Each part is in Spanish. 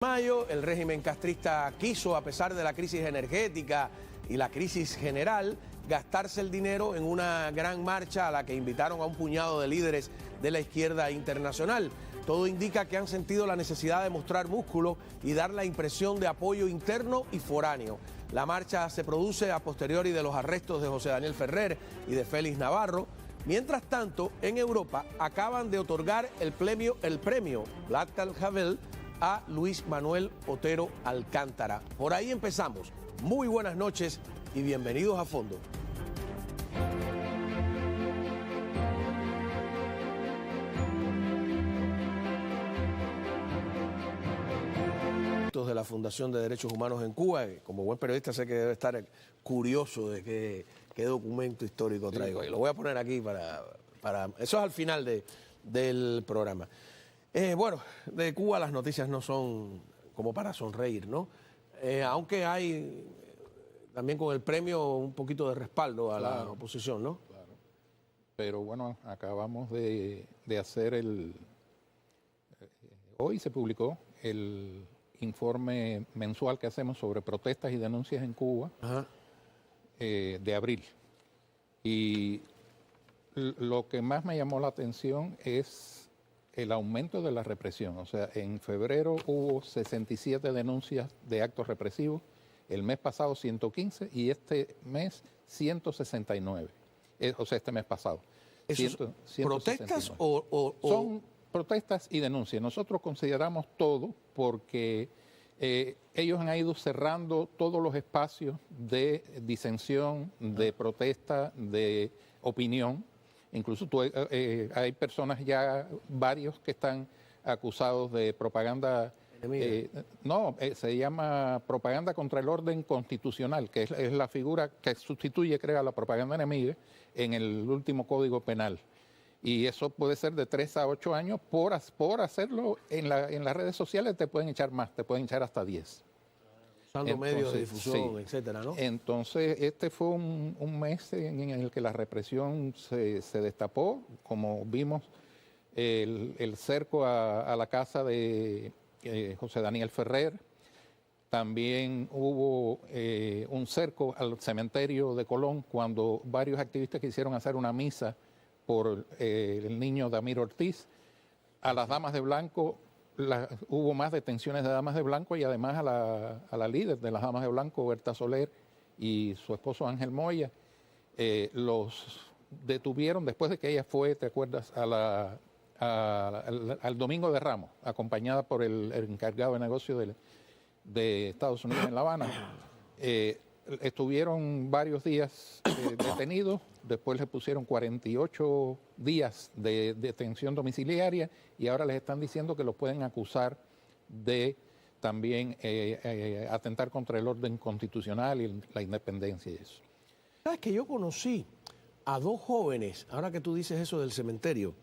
Mayo, el régimen castrista quiso, a pesar de la crisis energética y la crisis general, gastarse el dinero en una gran marcha a la que invitaron a un puñado de líderes de la izquierda internacional. Todo indica que han sentido la necesidad de mostrar músculo y dar la impresión de apoyo interno y foráneo. La marcha se produce a posteriori de los arrestos de José Daniel Ferrer y de Félix Navarro. Mientras tanto, en Europa acaban de otorgar el premio Václav Havel a Luis Manuel Otero Alcántara. Por ahí empezamos. Muy buenas noches y bienvenidos a Fondo. De la Fundación de Derechos Humanos en Cuba, como buen periodista sé que debe estar curioso de qué documento histórico traigo. Y lo voy a poner aquí para eso es al final del programa. Bueno, de Cuba las noticias no son como para sonreír, ¿no? Aunque hay también con el premio un poquito de respaldo a la oposición, ¿no? Claro. Pero bueno, acabamos de hacer hoy se publicó el informe mensual que hacemos sobre protestas y denuncias en Cuba de abril. Y lo que más me llamó la atención es el aumento de la represión. O sea, en febrero hubo 67 denuncias de actos represivos, el mes pasado 115 y este mes 169. O sea, este mes pasado. ¿Protestas Son protestas y denuncias. Nosotros consideramos todo porque ellos han ido cerrando todos los espacios de disensión, de protesta, de opinión. Incluso hay personas ya, varios que están acusados de propaganda. Se llama propaganda contra el orden constitucional, que es la figura que sustituye, creo, a la propaganda enemiga en el último Código Penal. Y eso puede ser de 3 a 8 años por hacerlo en las redes sociales. Te pueden echar más, te pueden echar hasta 10. Usando medios de difusión, etcétera, ¿no? Entonces, este fue un mes en el que la represión se destapó. Como vimos, el cerco a la casa de José Daniel Ferrer. También hubo un cerco al cementerio de Colón cuando varios activistas quisieron hacer una misa por el niño Damir Ortiz. A las damas de blanco, hubo más detenciones de damas de blanco y además a la líder de las damas de blanco, Berta Soler, y su esposo Ángel Moya, los detuvieron después de que ella fue, ¿te acuerdas?, al Domingo de Ramos, acompañada por el encargado de negocios de Estados Unidos en La Habana. Estuvieron varios días detenidos, después les pusieron 48 días de detención domiciliaria y ahora les están diciendo que los pueden acusar de también atentar contra el orden constitucional y la independencia y eso. ¿Sabes que yo conocí a 2 jóvenes, ahora que tú dices eso del cementerio,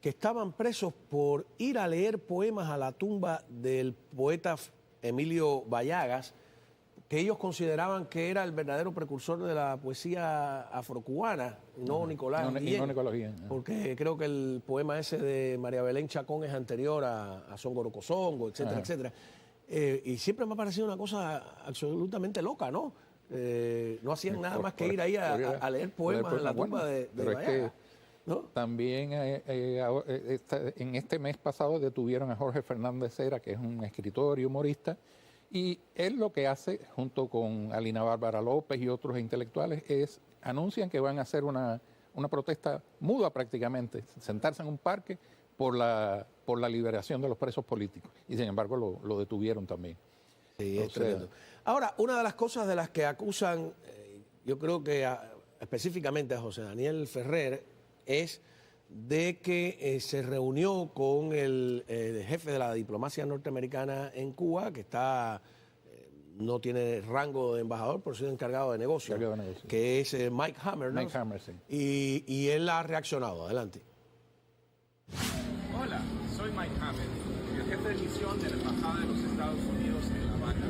que estaban presos por ir a leer poemas a la tumba del poeta Emilio Bayagas, que ellos consideraban que era el verdadero precursor de la poesía afrocubana, no Nicolás Guillén, porque creo que el poema ese de María Belén Chacón es anterior a Songorocosongo, etcétera, etcétera. Y siempre me ha parecido una cosa absolutamente loca, ¿no? No hacían nada más que ir ahí a leer poemas en la tumba de Bayagas, ¿no? También en este mes pasado detuvieron a Jorge Fernández Cera, que es un escritor y humorista, y él lo que hace, junto con Alina Bárbara López y otros intelectuales, anuncian que van a hacer una protesta muda prácticamente, sentarse en un parque por la liberación de los presos políticos. Y sin embargo lo detuvieron también. Sí, es tremendo. Ahora, una de las cosas de las que acusan, yo creo que específicamente a José Daniel Ferrer, es de que se reunió con el jefe de la diplomacia norteamericana en Cuba, que no tiene rango de embajador, por ser encargado de negocios, que es Mike Hammer, ¿no? Mike Hammer, sí. Y él ha reaccionado. Adelante. Hola, soy Mike Hammer, el jefe de misión de la Embajada de los Estados Unidos en La Habana.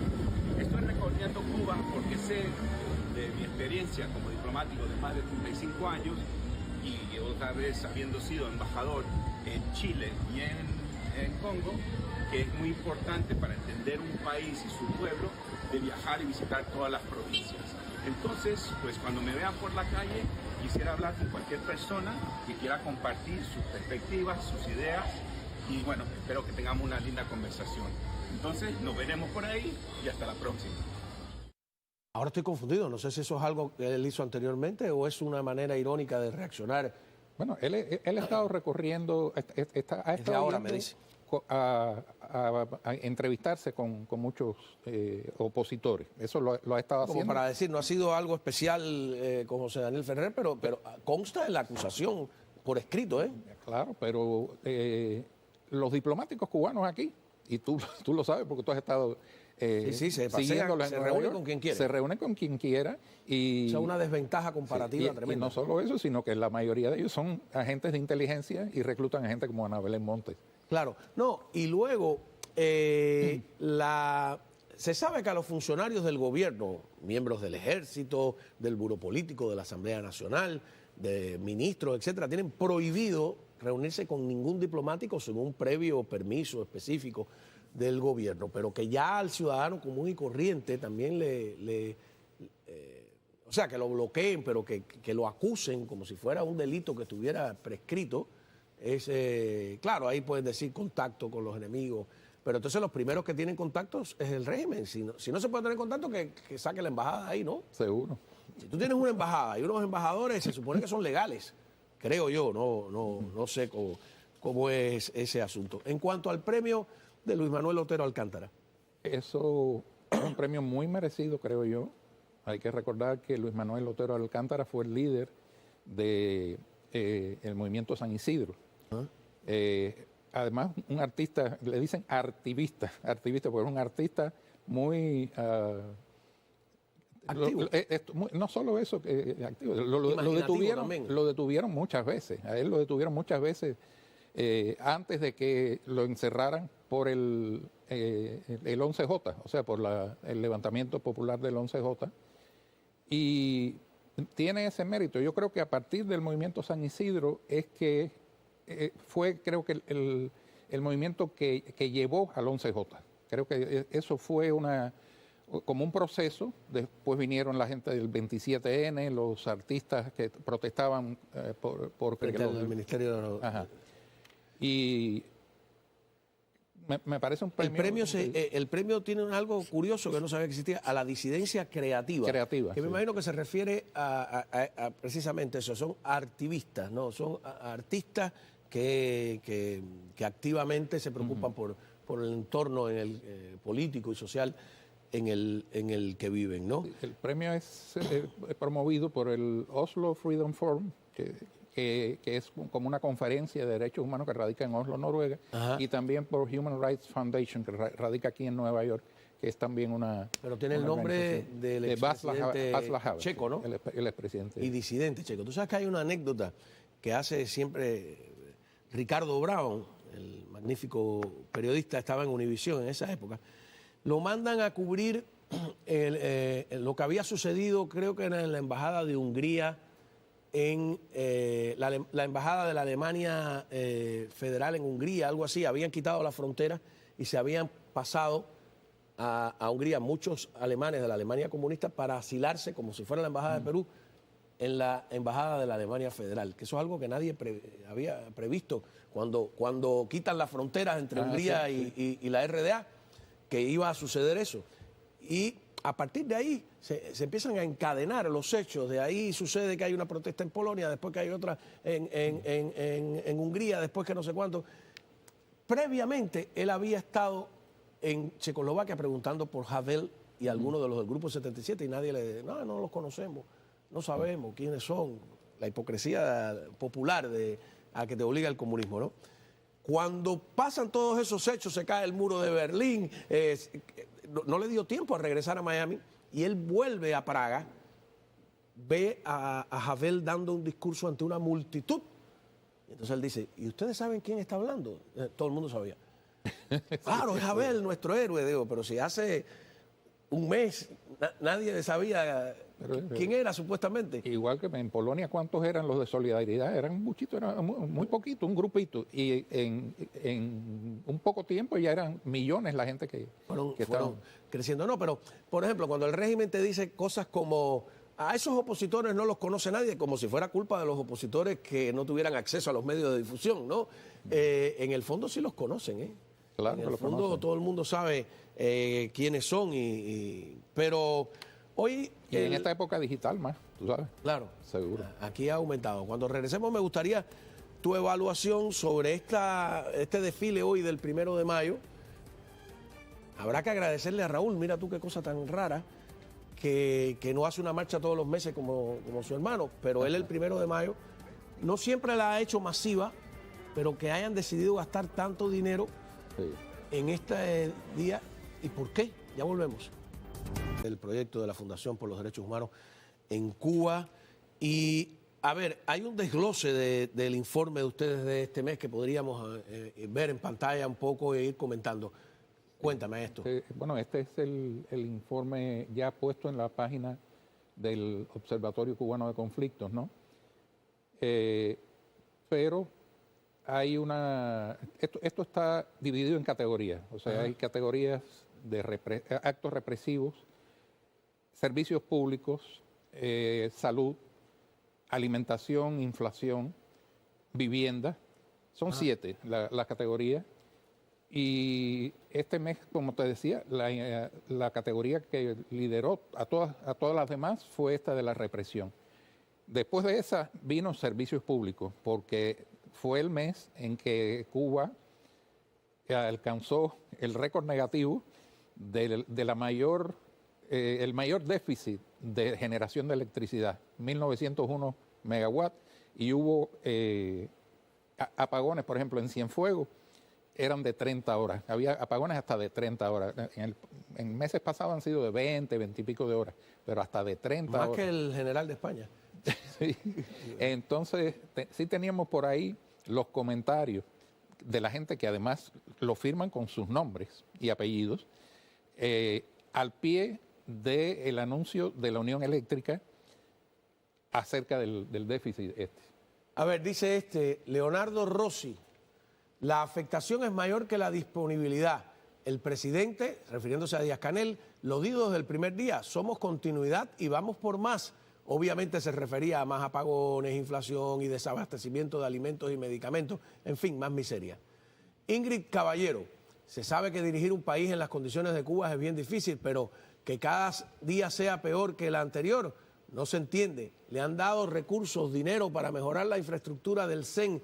Estoy recorriendo Cuba porque sé de mi experiencia como diplomático de más de 35 años y otra vez habiendo sido embajador en Chile y en Congo, que es muy importante para entender un país y su pueblo, de viajar y visitar todas las provincias. Entonces, pues cuando me vean por la calle, quisiera hablar con cualquier persona que quiera compartir sus perspectivas, sus ideas, y bueno, espero que tengamos una linda conversación. Entonces, nos veremos por ahí y hasta la próxima. Ahora estoy confundido, no sé si eso es algo que él hizo anteriormente o es una manera irónica de reaccionar. Bueno, él ha estado recorriendo, ha estado ahora, me dice. A entrevistarse con muchos opositores. Eso lo ha estado Como haciendo. para decir, no ha sido algo especial con José Daniel Ferrer, pero consta en la acusación por escrito, ¿eh? Claro, pero los diplomáticos cubanos aquí, y tú lo sabes porque tú has estado se pasean, se reúnen con quien quiera. Se reúnen con quien quiera. Y, o sea, una desventaja comparativa tremenda. Y no solo eso, sino que la mayoría de ellos son agentes de inteligencia y reclutan a gente como Ana Belén Montes. Claro, no, y luego se sabe que a los funcionarios del gobierno, miembros del ejército, del Buró Político, de la Asamblea Nacional, de ministros, etcétera, tienen prohibido reunirse con ningún diplomático sin un previo permiso específico del gobierno, pero que ya al ciudadano común y corriente también o sea, que lo bloqueen, pero que lo acusen como si fuera un delito que estuviera prescrito. Claro, ahí pueden decir contacto con los enemigos, pero entonces los primeros que tienen contactos es el régimen. Si no se puede tener contacto, que saque la embajada ahí, ¿no? Seguro. Si tú tienes una embajada y unos embajadores, se supone que son legales, creo yo, no sé cómo es ese asunto. En cuanto al premio de Luis Manuel Otero Alcántara. Eso es un premio muy merecido, creo yo. Hay que recordar que Luis Manuel Otero Alcántara fue el líder del movimiento San Isidro. Además, un artista, le dicen artivista, porque es un artista muy activo. No solo eso, activo, lo detuvieron muchas veces. A él lo detuvieron muchas veces antes de que lo encerraran por el 11J, o sea, por el levantamiento popular del 11J. Y tiene ese mérito. Yo creo que a partir del movimiento San Isidro es que fue, creo que el movimiento que llevó al 11J. Creo que eso fue como un proceso. Después vinieron la gente del 27N, los artistas que protestaban por frente al Ministerio de... Ajá. Y me parece un premio. El premio tiene algo curioso que no sabía que existía, a la disidencia creativa. Que me imagino que se refiere a precisamente eso. Son artivistas, ¿no? Son artistas que activamente se preocupan por el entorno en el, político y social en el que viven, ¿no? El premio es promovido por el Oslo Freedom Forum, que es como una conferencia de derechos humanos que radica en Oslo, Noruega, y también por Human Rights Foundation, que radica aquí en Nueva York, que es también una... Pero tiene el nombre del expresidente checo, ¿no? El expresidente. Y disidente checo. Tú sabes que hay una anécdota que hace siempre Ricardo Brown, el magnífico periodista, estaba en Univisión en esa época. Lo mandan a cubrir lo que había sucedido, creo que era en la Embajada de Hungría, en la embajada de la Alemania federal en Hungría, algo así. Habían quitado la frontera y se habían pasado a Hungría muchos alemanes de la Alemania comunista para asilarse como si fuera la embajada de Perú en la embajada de la Alemania federal, que eso es algo que nadie había previsto cuando quitan las fronteras entre Hungría y la RDA, que iba a suceder eso. Y a partir de ahí se empiezan a encadenar los hechos. De ahí sucede que hay una protesta en Polonia, después que hay otra en Hungría, después que no sé cuánto. Previamente, él había estado en Checoslovaquia preguntando por Havel y algunos de los del Grupo 77 y nadie no los conocemos, no sabemos quiénes son. La hipocresía popular a que te obliga el comunismo, ¿no? Cuando pasan todos esos hechos, se cae el muro de Berlín, no le dio tiempo a regresar a Miami y él vuelve a Praga, ve a Havel dando un discurso ante una multitud. Y entonces él dice, ¿y ustedes saben quién está hablando? Todo el mundo sabía. Claro, es Havel, nuestro héroe, digo, pero si hace un mes, nadie sabía quién era supuestamente. Igual que en Polonia, ¿cuántos eran los de Solidaridad? Eran muchitos, eran muy poquito, un grupito. Y en un poco tiempo ya eran millones la gente que Fueron estaban creciendo. No, pero, por ejemplo, cuando el régimen te dice cosas como a esos opositores no los conoce nadie, como si fuera culpa de los opositores que no tuvieran acceso a los medios de difusión, ¿no? En el fondo sí los conocen, ¿eh? Claro, en el fondo todo el mundo sabe quiénes son, pero hoy... Y en esta época digital más, tú sabes. Claro. Seguro. Aquí ha aumentado. Cuando regresemos me gustaría tu evaluación sobre este desfile hoy del 1 de mayo. Habrá que agradecerle a Raúl, mira tú qué cosa tan rara, que no hace una marcha todos los meses como su hermano, pero él el 1 de mayo no siempre la ha hecho masiva, pero que hayan decidido gastar tanto dinero en este día. ¿Y por qué? Ya volvemos. El proyecto de la Fundación por los Derechos Humanos en Cuba. Y, a ver, hay un desglose del informe de ustedes de este mes que podríamos ver en pantalla un poco e ir comentando. Cuéntame esto. Bueno, este es el informe ya puesto en la página del Observatorio Cubano de Conflictos, ¿no? Pero hay esto está dividido en categorías, o sea, hay categorías de actos represivos, servicios públicos, salud, alimentación, inflación, vivienda. Son 7 las categorías. Y este mes, como te decía, la categoría que lideró a todas las demás fue esta de la represión. Después de esa vino servicios públicos, porque fue el mes en que Cuba alcanzó el récord negativo el mayor déficit de generación de electricidad, 1901 megawatts, y hubo apagones, por ejemplo, en Cienfuegos, eran de 30 horas. Había apagones hasta de 30 horas. En meses pasados han sido de 20 y pico de horas, pero hasta de 30 horas. Más que el general de España. Sí. Entonces, sí teníamos por ahí los comentarios de la gente que además lo firman con sus nombres y apellidos, al pie del anuncio de la Unión Eléctrica acerca del déficit este. A ver, dice Leonardo Rossi, la afectación es mayor que la disponibilidad. El presidente, refiriéndose a Díaz-Canel, lo dijo desde el primer día, somos continuidad y vamos por más. Obviamente se refería a más apagones, inflación y desabastecimiento de alimentos y medicamentos, en fin, más miseria. Ingrid Caballero, se sabe que dirigir un país en las condiciones de Cuba es bien difícil, pero que cada día sea peor que el anterior, no se entiende. Le han dado recursos, dinero para mejorar la infraestructura del CEN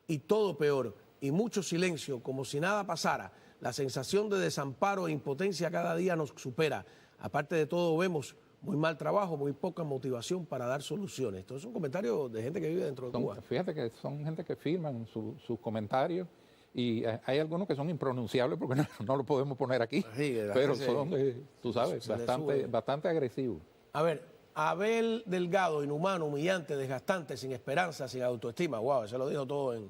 y todo peor. Y mucho silencio, como si nada pasara. La sensación de desamparo e impotencia cada día nos supera. Aparte de todo, vemos muy mal trabajo, muy poca motivación para dar soluciones. Esto es un comentario de gente que vive dentro de Cuba. Fíjate que son gente que firman sus comentarios y hay algunos que son impronunciables porque no lo podemos poner aquí, sí, pero son, tú sabes, bastante agresivos. A ver, Abel Delgado, inhumano, humillante, desgastante, sin esperanza, sin autoestima. Wow, se lo dijo todo en...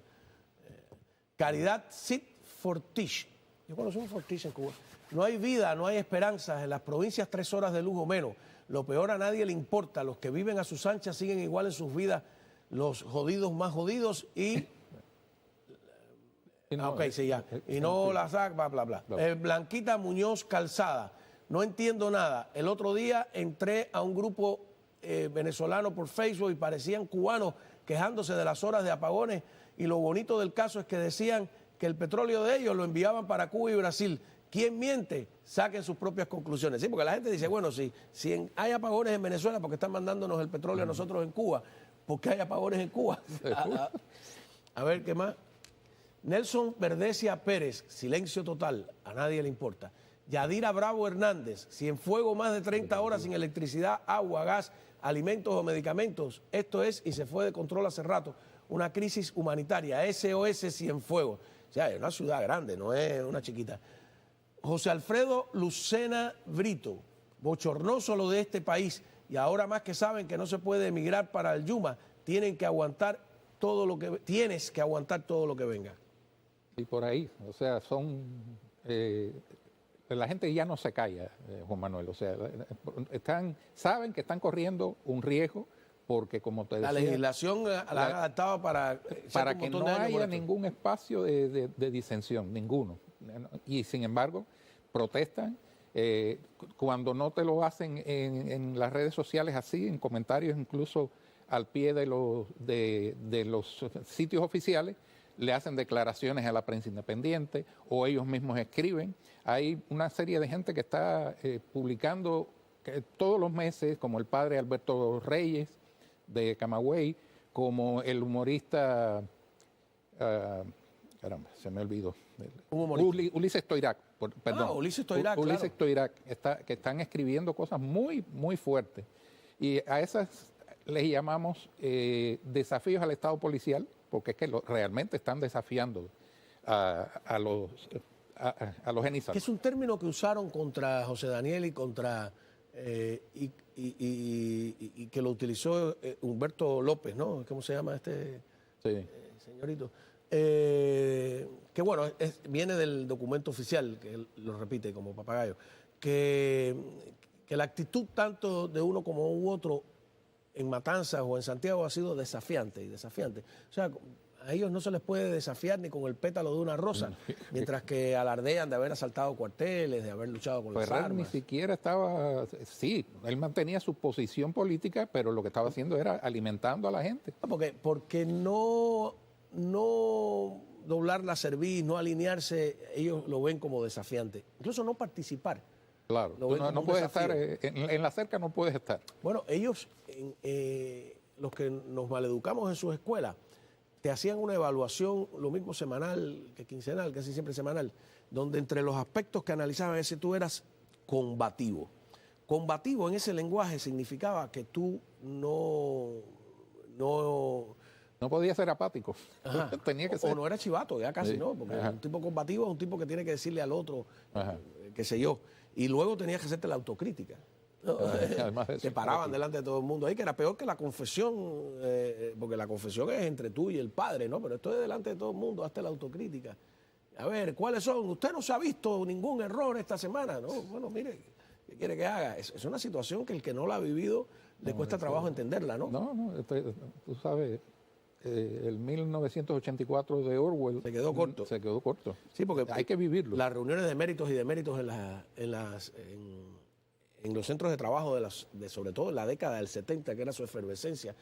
Caridad Sid Fortich. Yo conocí un Fortich en Cuba. No hay vida, no hay esperanzas. En las provincias 3 horas de luz o menos. Lo peor a nadie le importa. Los que viven a sus anchas siguen igual en sus vidas. Los jodidos más jodidos y... Y no la sac, bla, bla, bla. Blanquita Muñoz Calzada. No entiendo nada. El otro día entré a un grupo venezolano por Facebook y parecían cubanos quejándose de las horas de apagones. Y lo bonito del caso es que decían que el petróleo de ellos lo enviaban para Cuba y Brasil. ¿Quién miente? Saquen sus propias conclusiones. Sí, porque la gente dice, bueno, si hay apagones en Venezuela porque están mandándonos el petróleo a nosotros en Cuba, ¿por qué hay apagones en Cuba? A ver, ¿qué más? Nelson Verdesia Pérez, silencio total, a nadie le importa. Yadira Bravo Hernández, Cienfuegos más de 30 horas sin electricidad, agua, gas, alimentos o medicamentos. Esto es, y se fue de control hace rato, una crisis humanitaria, SOS Cienfuegos. O sea, es una ciudad grande, no es una chiquita. José Alfredo Lucena Brito, bochornoso lo de este país, y ahora más que saben que no se puede emigrar para el Yuma, tienes que aguantar todo lo que venga. Y por ahí, o sea, son la gente ya no se calla, Juan Manuel. O sea, saben que están corriendo un riesgo porque, como te decía, la legislación la han adaptado para que no haya ningún espacio de disensión, ninguno. Y sin embargo, protestan. Cuando no te lo hacen en las redes sociales así, en comentarios incluso al pie de los sitios oficiales, le hacen declaraciones a la prensa independiente o ellos mismos escriben. Hay una serie de gente que está publicando todos los meses, como el padre Alberto Reyes de Camagüey, como el humorista, caramba, se me olvidó, Ulises Toirac, perdón. Ulises Toirac, Ulises Toirac, que están escribiendo cosas muy, muy fuertes. Y a esas les llamamos desafíos al Estado policial, porque es que realmente están desafiando a los genízaros. Que es un término que usaron contra José Daniel y contra y que lo utilizó Humberto López, ¿no? ¿Cómo se llama este señorito? Que bueno, viene del documento oficial, que él lo repite como papagayo, que la actitud tanto de uno como u otro en Matanzas o en Santiago ha sido desafiante y desafiante. O sea, a ellos no se les puede desafiar ni con el pétalo de una rosa, mientras que alardean de haber asaltado cuarteles, de haber luchado con las armas. Ni siquiera estaba, sí, él mantenía su posición política, pero lo que estaba haciendo era alimentando a la gente. Porque no doblar la cerviz, no alinearse, ellos lo ven como desafiante. Incluso no participar. Claro, no puedes estar, en la cerca no puedes estar. Bueno, ellos, los que nos maleducamos en sus escuelas, te hacían una evaluación, lo mismo semanal que quincenal, casi siempre semanal, donde entre los aspectos que analizaban ese tú eras combativo. Combativo en ese lenguaje significaba que tú no podía ser apático. Tenía que ser. O no era chivato, ya casi no, porque un tipo combativo es un tipo que tiene que decirle al otro, qué sé yo. Y luego tenías que hacerte la autocrítica. Te paraban delante de todo el mundo ahí, que era peor que la confesión, porque la confesión es entre tú y el padre, ¿no? Pero esto es delante de todo el mundo, hazte la autocrítica. A ver, ¿cuáles son? Usted no se ha visto ningún error esta semana, ¿no? Bueno, mire, ¿qué quiere que haga? Es una situación que el que no la ha vivido le cuesta trabajo entenderla, ¿no? No, tú sabes, el 1984 de Orwell se quedó corto. Se quedó corto. Sí, porque hay que vivirlo. Las reuniones de méritos y deméritos en los centros de trabajo de sobre todo en la década del 70, que era su efervescencia,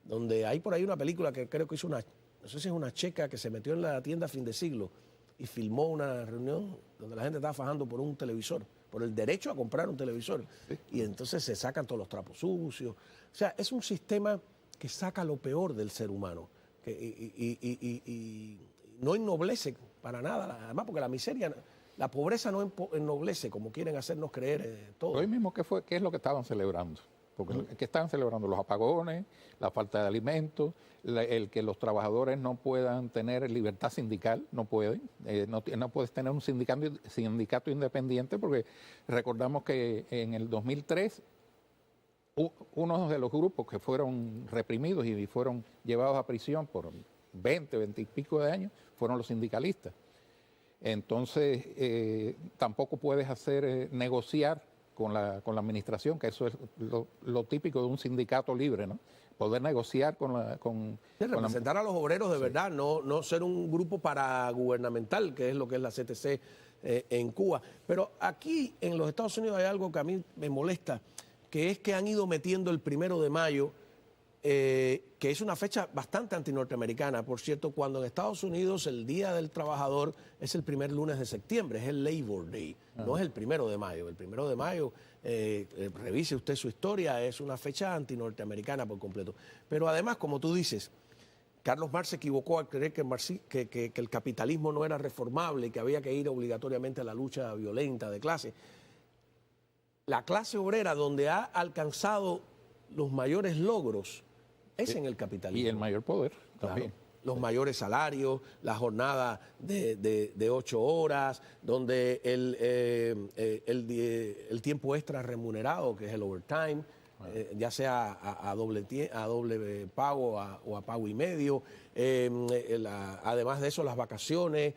donde hay por ahí una película que creo que hizo no sé si es una checa que se metió en la tienda a fin de siglo y filmó una reunión donde la gente estaba fajando por un televisor, por el derecho a comprar un televisor. Sí. Y entonces se sacan todos los trapos sucios. O sea, es un sistema que saca lo peor del ser humano y no ennoblece para nada, además porque la miseria, la pobreza no ennoblece como quieren hacernos creer todo. Hoy mismo, ¿qué es lo que estaban celebrando? Porque ¿qué estaban celebrando? Los apagones, la falta de alimentos, el que los trabajadores no puedan tener libertad sindical, no pueden, no puedes tener un sindicato independiente, porque recordamos que en el 2003 uno de los grupos que fueron reprimidos y fueron llevados a prisión por 20 y pico de años fueron los sindicalistas. Entonces, tampoco puedes negociar con la administración, que eso es lo típico de un sindicato libre, ¿no? Poder negociar representar a los obreros de verdad, no ser un grupo paragubernamental, que es lo que es la CTC en Cuba. Pero aquí en los Estados Unidos hay algo que a mí me molesta, que es que han ido metiendo el 1 de mayo, que es una fecha bastante antinorteamericana. Por cierto, cuando en Estados Unidos el Día del Trabajador es el primer lunes de septiembre, es el Labor Day, no es el 1 de mayo. El 1 de mayo, revise usted su historia, es una fecha antinorteamericana por completo. Pero además, como tú dices, Carlos Marx se equivocó al creer que el capitalismo no era reformable y que había que ir obligatoriamente a la lucha violenta de clase. La clase obrera, donde ha alcanzado los mayores logros, es en el capitalismo. Y el mayor poder también. Claro, los mayores salarios, la jornada de 8 horas, donde el tiempo extra remunerado, que es el overtime, ya sea a doble pago o a pago y medio. Además de eso, las vacaciones,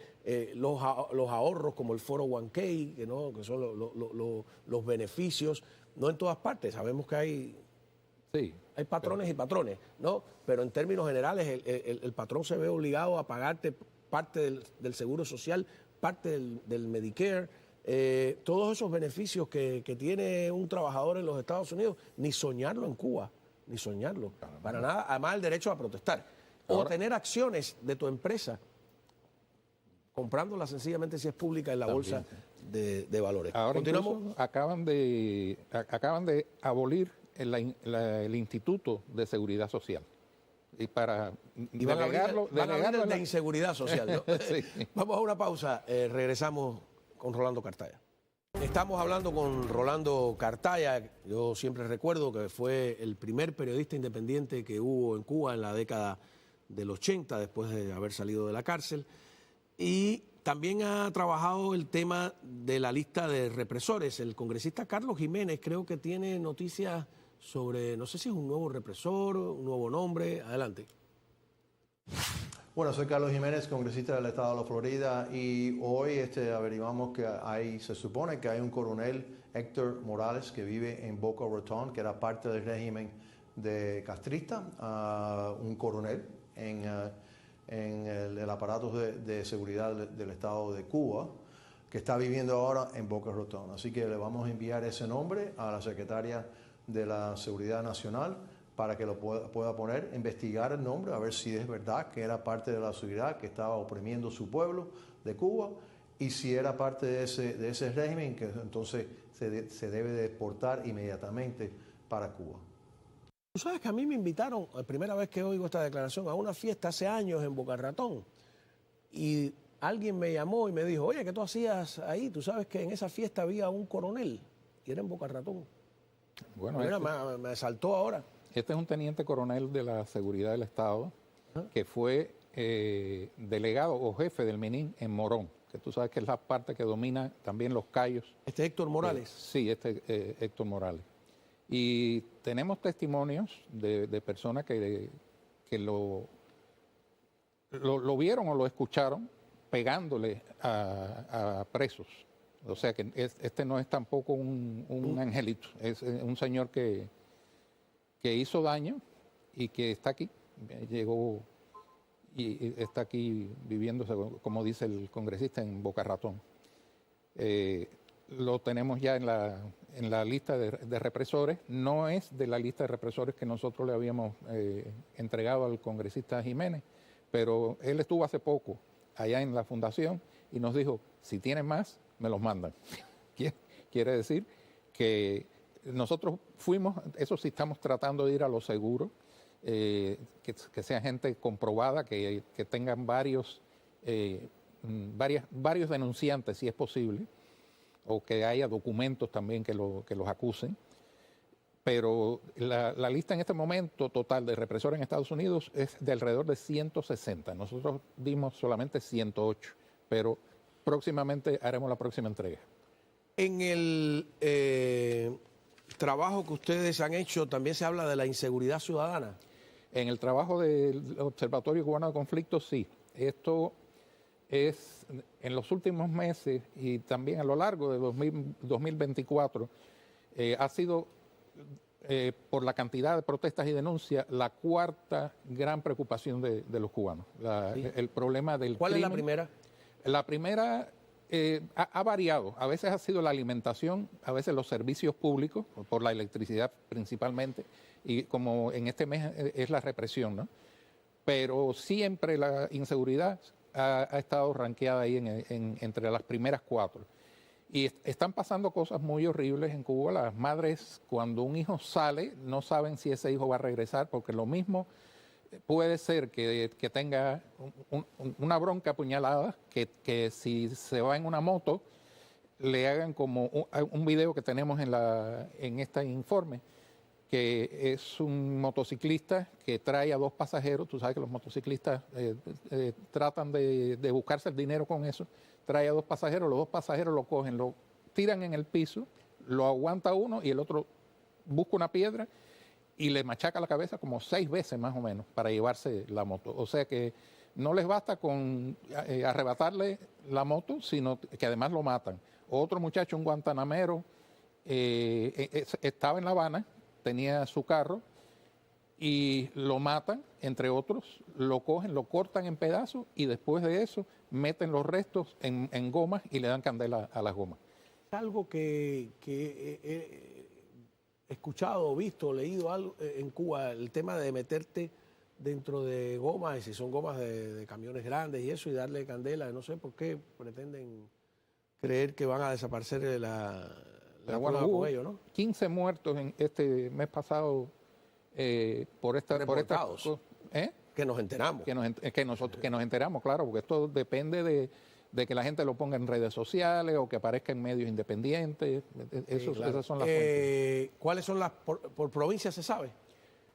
los ahorros como el 401k, que son los beneficios, no en todas partes. Sabemos que hay patrones y patrones, ¿no? Pero en términos generales, el patrón se ve obligado a pagarte parte del seguro social, parte del Medicare. Todos esos beneficios que tiene un trabajador en los Estados Unidos, ni soñarlo en Cuba, ni soñarlo, para nada. Además, el derecho a protestar o tener acciones de tu empresa, comprándola sencillamente si es pública en la bolsa de valores. Ahora Continuamos. Acaban de abolir el Instituto de Seguridad Social. Y para delegarlo de inseguridad social, ¿no? Sí. Vamos a una pausa, regresamos con Rolando Cartaya. Estamos hablando con Rolando Cartaya. Yo siempre recuerdo que fue el primer periodista independiente que hubo en Cuba en la década del 80, después de haber salido de la cárcel. Y también ha trabajado el tema de la lista de represores. El congresista Carlos Jiménez creo que tiene noticias sobre, no sé si es un nuevo represor, un nuevo nombre. Adelante. Bueno, soy Carlos Jiménez, congresista del estado de la Florida, y hoy averiguamos que se supone que hay un coronel, Héctor Morales, que vive en Boca Raton, que era parte del régimen de castrista, un coronel en el aparato de seguridad del estado de Cuba, que está viviendo ahora en Boca Raton. Así que le vamos a enviar ese nombre a la secretaria de la Seguridad Nacional para que lo pueda poner, investigar el nombre, a ver si es verdad que era parte de la seguridad que estaba oprimiendo su pueblo de Cuba, y si era parte de ese régimen, que entonces se debe deportar inmediatamente para Cuba. Tú sabes que a mí me invitaron, la primera vez que oigo esta declaración, a una fiesta hace años en Boca Ratón, y alguien me llamó y me dijo, oye, ¿qué tú hacías ahí? Tú sabes que en esa fiesta había un coronel, y era en Boca Ratón. Bueno, mira, me saltó ahora. Este es un teniente coronel de la seguridad del Estado que fue delegado o jefe del MININ en Morón, que tú sabes que es la parte que domina también los Cayos. ¿Este Héctor Morales? Sí, Héctor Morales. Y tenemos testimonios de personas que lo vieron o lo escucharon pegándole a presos. O sea que este no es tampoco un angelito, es un señor que hizo daño y que está aquí, llegó y está aquí viviendo, como dice el congresista, en Boca Ratón. Lo tenemos ya en la lista de represores. No es de la lista de represores que nosotros le habíamos entregado al congresista Jiménez, pero él estuvo hace poco allá en la fundación y nos dijo, si tienen más, me los mandan. Quiere decir que nosotros fuimos, eso sí estamos tratando de ir a lo seguro, que sea gente comprobada, que tengan varios denunciantes si es posible, o que haya documentos también que los acusen. Pero la lista en este momento total de represores en Estados Unidos es de alrededor de 160. Nosotros dimos solamente 108, pero próximamente haremos la próxima entrega. En el trabajo que ustedes han hecho también se habla de la inseguridad ciudadana. En el trabajo del Observatorio Cubano de Conflictos, sí. Esto es en los últimos meses y también a lo largo de 2024 ha sido, por la cantidad de protestas y denuncias, la cuarta gran preocupación de los cubanos. Sí. El problema del ¿Cuál crimen. es la primera? La primera ha variado. A veces ha sido la alimentación, a veces los servicios públicos, por la electricidad principalmente, y como en este mes es la represión, ¿no? Pero siempre la inseguridad ha estado ranqueada ahí entre las primeras cuatro. Y están pasando cosas muy horribles en Cuba. Las madres, cuando un hijo sale, no saben si ese hijo va a regresar, porque lo mismo puede ser que tenga una bronca apuñalada, que si se va en una moto, le hagan como un video que tenemos en este informe, que es un motociclista que trae a dos pasajeros. Tú sabes que los motociclistas tratan de buscarse el dinero con eso. Trae a dos pasajeros, los dos pasajeros lo cogen, lo tiran en el piso, lo aguanta uno y el otro busca una piedra y le machaca la cabeza como 6 veces más o menos para llevarse la moto. O sea que no les basta con arrebatarle la moto, sino que además lo matan. Otro muchacho, un guantanamero, estaba en La Habana, tenía su carro y lo matan, entre otros, lo cogen, lo cortan en pedazos y después de eso meten los restos en gomas y le dan candela a las gomas. Es algo que he escuchado, visto, leído algo en Cuba, el tema de meterte dentro de gomas, y si son gomas de camiones grandes y eso, y darle candela. No sé por qué pretenden creer que van a desaparecer la Bueno, con ellos, ¿no? 15 muertos en este mes pasado por esta... Reportados. Que nos enteramos. Que nos enteramos, claro, porque esto depende de que la gente lo ponga en redes sociales o que aparezca en medios independientes. Claro. Esas son las fuentes. ¿Cuáles son las por provincia, se sabe?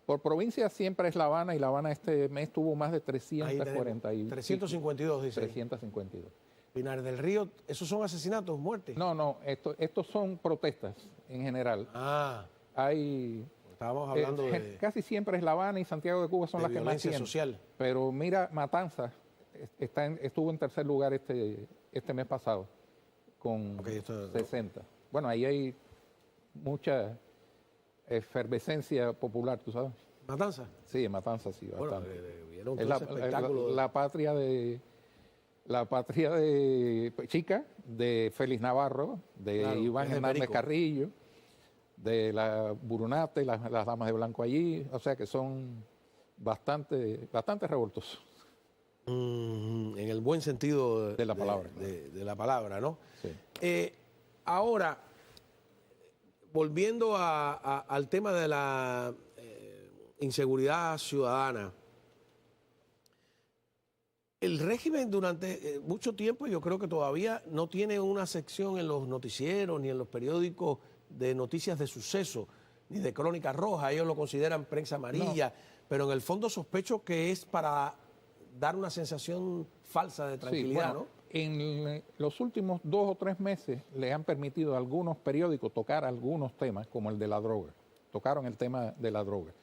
Por provincia siempre es La Habana, y La Habana este mes tuvo más de 352, dice. 352. Pinar del Río, ¿esos son asesinatos, muertes? No, estos son protestas en general. Estábamos hablando de... Casi siempre es La Habana y Santiago de Cuba son las que más tienen. Social. Pero mira, Matanzas estuvo en tercer lugar este mes pasado, con 60. Bueno, ahí hay mucha efervescencia popular, ¿tú sabes? ¿Matanzas? Sí, en Matanzas, sí, bastante. Vieron Es todo ese espectáculo. la patria de chica, de Félix Navarro, de Iván Hernández Carrillo, de la Burunate, las damas de blanco allí, o sea que son bastante revoltosos. En el buen sentido de la palabra. De la palabra, ¿no? Sí. Ahora, volviendo al tema de la inseguridad ciudadana, el régimen durante mucho tiempo, yo creo que todavía no tiene una sección en los noticieros ni en los periódicos de noticias de suceso, ni de crónica roja. Ellos lo consideran prensa amarilla, pero en el fondo sospecho que es para dar una sensación falsa de tranquilidad, sí, bueno, ¿no? En los últimos 2 o 3 meses le han permitido a algunos periódicos tocar algunos temas, como el de la droga. Tocaron el tema de la droga.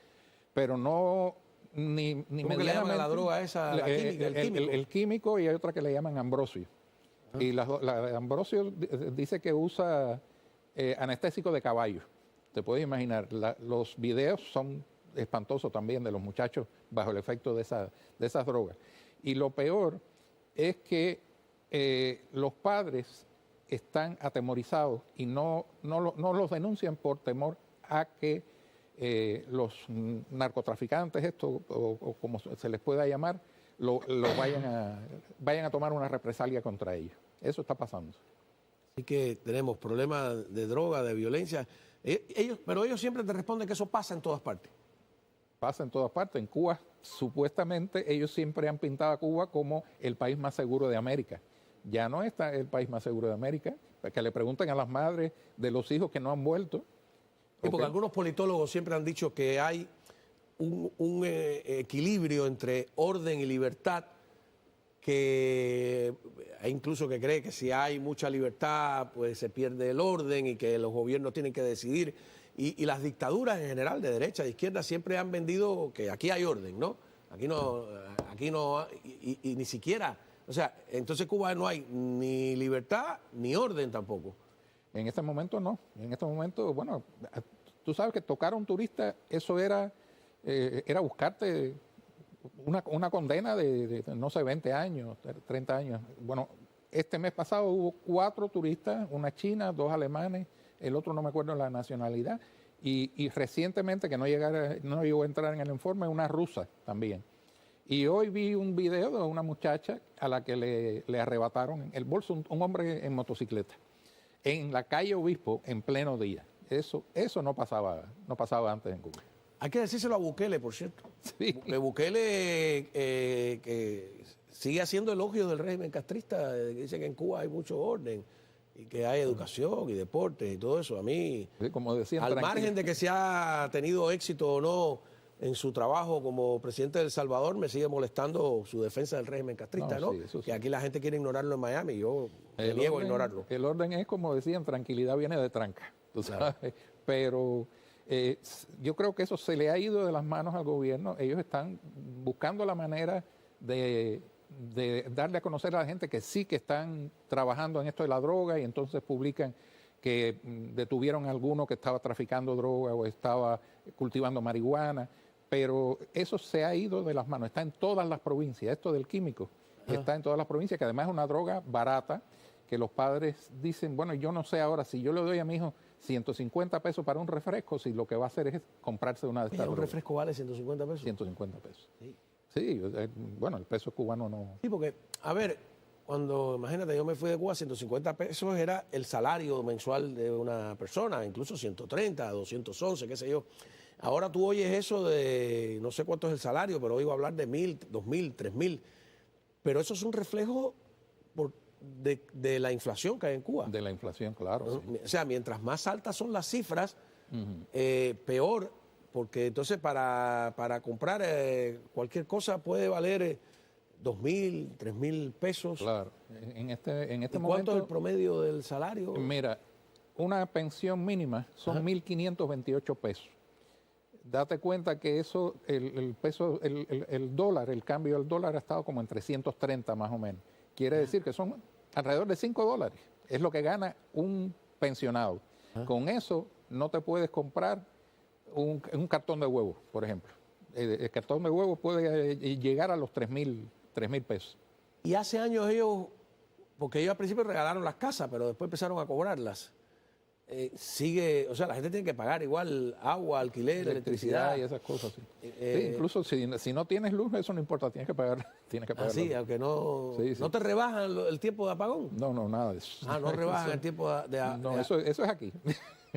Pero no... Ni ¿Cómo que le llaman a la droga esa? La química, el químico. El químico, y hay otra que le llaman Ambrosio. Y la de Ambrosio dice que usa anestésico de caballo. Te puedes imaginar, los videos son espantosos también de los muchachos bajo el efecto de esas drogas. Y lo peor es que los padres están atemorizados y no los denuncian por temor a que los narcotraficantes, o como se les pueda llamar, vayan a tomar una represalia contra ellos. Eso está pasando. Así que tenemos problemas de droga, de violencia. Pero ellos siempre te responden que eso pasa en todas partes. Pasa en todas partes. En Cuba, supuestamente, ellos siempre han pintado a Cuba como el país más seguro de América. Ya no está el país más seguro de América. Que le pregunten a las madres de los hijos que no han vuelto. Sí, porque algunos politólogos siempre han dicho que hay un equilibrio entre orden y libertad, que hay incluso que cree que si hay mucha libertad, pues se pierde el orden y que los gobiernos tienen que decidir. Y las dictaduras en general, de derecha, de izquierda, siempre han vendido que aquí hay orden, ¿no? Aquí no, y ni siquiera, o sea, entonces Cuba no hay ni libertad ni orden tampoco. En este momento no. En este momento, bueno, tú sabes que tocar a un turista, eso era buscarte una condena de, no sé, 20 años, 30 años. Bueno, este mes pasado hubo 4 turistas, una china, 2 alemanes, el otro no me acuerdo la nacionalidad, y recientemente, que no llegó a entrar en el informe, una rusa también. Y hoy vi un video de una muchacha a la que le arrebataron el bolso un hombre en motocicleta, en la calle Obispo, en pleno día. Eso no pasaba antes en Cuba. Hay que decírselo a Bukele, por cierto. Sí. Bukele que sigue haciendo elogios del régimen castrista, dice que en Cuba hay mucho orden y que hay educación y deportes y todo eso. A mí, sí, como decían, al margen de que se ha tenido éxito o no en su trabajo como presidente de El Salvador, me sigue molestando su defensa del régimen castrista, ¿no? Sí, sí. Que aquí la gente quiere ignorarlo en Miami, yo me niego a ignorarlo. El orden es, como decían, tranquilidad viene de tranca, tú sabes. Pero Yo creo que eso se le ha ido de las manos al gobierno. Ellos están buscando la manera de darle a conocer a la gente que sí que están trabajando en esto de la droga, y entonces publican que detuvieron a alguno que estaba traficando droga o estaba cultivando marihuana, pero eso se ha ido de las manos, está en todas las provincias. Esto del químico está en todas las provincias, que además es una droga barata, que los padres dicen, bueno, yo no sé ahora, si yo le doy a mi hijo 150 pesos para un refresco, si lo que va a hacer es comprarse una de estas ¿Un drogas. refresco vale 150 pesos? 150 pesos. Sí. Sí, bueno, el peso cubano no... Sí, porque, a ver, cuando, imagínate, yo me fui de Cuba, 150 pesos era el salario mensual de una persona, incluso 130, 211, qué sé yo. Ahora tú oyes eso de, no sé cuánto es el salario, pero oigo hablar de 1.000, 2.000, 3.000. Pero eso es un reflejo de la inflación que hay en Cuba. De la inflación, claro. Sí. O sea, mientras más altas son las cifras, peor, porque entonces para comprar cualquier cosa puede valer 2.000, 3.000 pesos. Claro. En este ¿Y momento... cuánto es el promedio del salario? Mira, una pensión mínima son 1.528 pesos. Date cuenta que eso, el peso, el dólar, el cambio del dólar ha estado como en 330 más o menos. Quiere decir que son alrededor de $5. Es lo que gana un pensionado. Con eso no te puedes comprar un cartón de huevos, por ejemplo. El cartón de huevos puede llegar a los 3.000 pesos. Y hace años ellos, porque ellos al principio regalaron las casas, pero después empezaron a cobrarlas. O sea, la gente tiene que pagar igual agua, alquiler, electricidad y esas cosas. Sí. Sí, incluso si no tienes luz, eso no importa, tienes que pagar. Sí, aunque no, no te rebajan el tiempo de apagón. No, nada de eso. No rebajan el tiempo No, eso es aquí.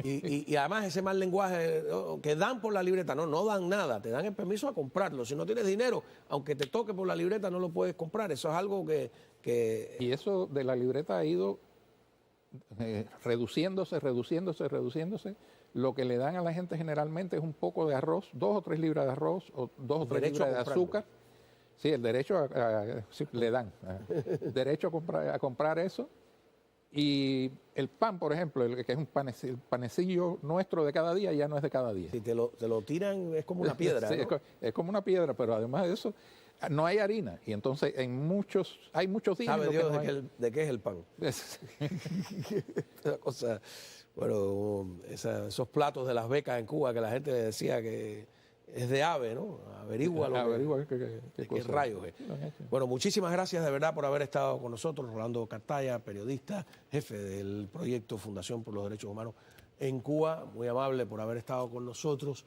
Y además ese mal lenguaje que dan por la libreta, no dan nada, te dan el permiso a comprarlo. Si no tienes dinero, aunque te toque por la libreta, no lo puedes comprar. Eso es algo que... Y eso de la libreta ha ido reduciéndose. Lo que le dan a la gente generalmente es un poco de arroz, 2 o 3 libras de arroz, o 2 o 3 libras de azúcar. Sí, el derecho le dan derecho a comprar eso. Y el pan, por ejemplo, que es el panecillo nuestro de cada día, ya no es de cada día. Si te lo tiran, es como una piedra. Sí, ¿no? es como una piedra, pero además de eso, no hay harina. Y entonces hay muchos días... ¿Sabe Dios de qué es el pan? Esa cosa, bueno, esos platos de las becas en Cuba que la gente decía que es de ave, ¿no? Averigua qué rayos es. Bueno, muchísimas gracias de verdad por haber estado con nosotros. Rolando Cartaya, periodista, jefe del proyecto Fundación por los Derechos Humanos en Cuba. Muy amable por haber estado con nosotros.